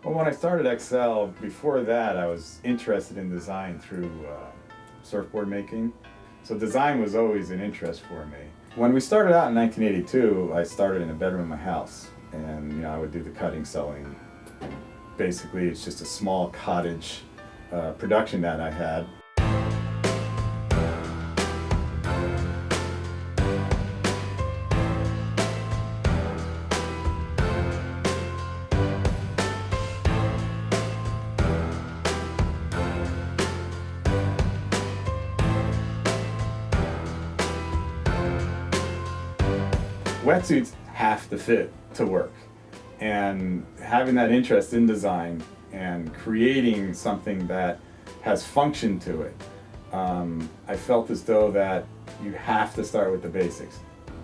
Well, when I started Xcel, before that I was interested in design through surfboard making. So design was always an interest for me. When we started out in 1982, I started in a bedroom in my house, and I would do the cutting, sewing. Basically, it's just a small cottage production that I had. Wetsuits have to fit to work, and having that interest in design and creating something that has function to it, I felt as though that you have to start with the basics.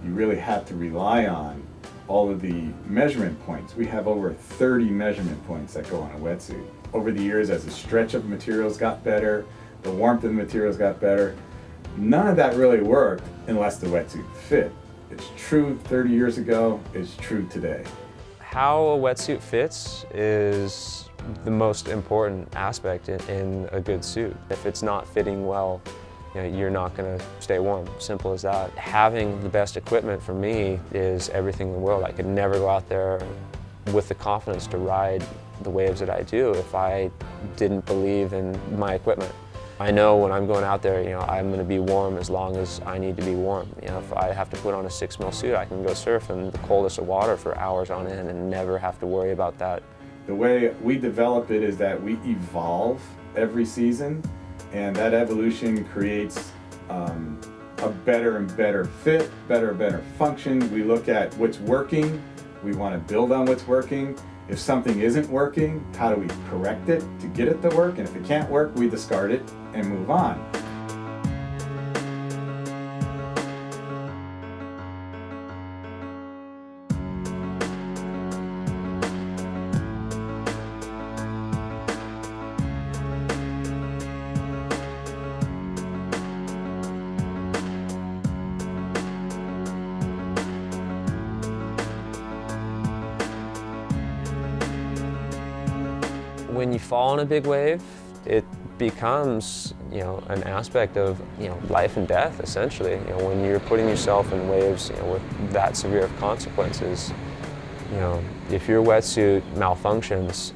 You really have to rely on all of the measurement points. We have over 30 measurement points that go on a wetsuit. Over the years, as the stretch of materials got better, the warmth of the materials got better, none of that really worked unless the wetsuit fit. It's true 30 years ago, it's true today. How a wetsuit fits is the most important aspect in a good suit. If it's not fitting well, you're not going to stay warm. Simple as that. Having the best equipment for me is everything in the world. I could never go out there with the confidence to ride the waves that I do if I didn't believe in my equipment. I know when I'm going out there, I'm going to be warm as long as I need to be warm. If I have to put on a 6 mil suit, I can go surf in the coldest of water for hours on end and never have to worry about that. The way we develop it is that we evolve every season, and that evolution creates a better and better fit, better and better function. We look at what's working, we want to build on what's working. If something isn't working, how do we correct it to get it to work? And if it can't work, we discard it and move on. When you fall in a big wave, it becomes, an aspect of, life and death, essentially. When you're putting yourself in waves, with that severe of consequences, if your wetsuit malfunctions,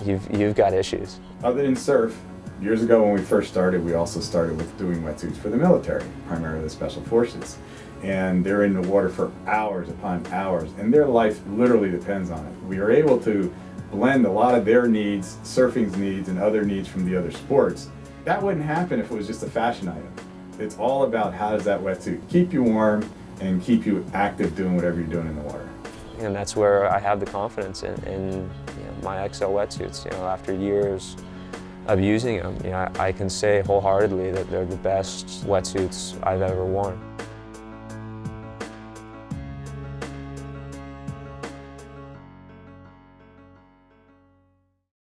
you've got issues. Other than surf, years ago when we first started, we also started with doing wetsuits for the military, primarily the special forces. And they're in the water for hours upon hours, and their life literally depends on it. We are able to blend a lot of their needs, surfing's needs, and other needs from the other sports. That wouldn't happen if it was just a fashion item. It's all about how does that wetsuit keep you warm and keep you active doing whatever you're doing in the water. And that's where I have the confidence in my Xcel wetsuits. After years of using them, I can say wholeheartedly that they're the best wetsuits I've ever worn.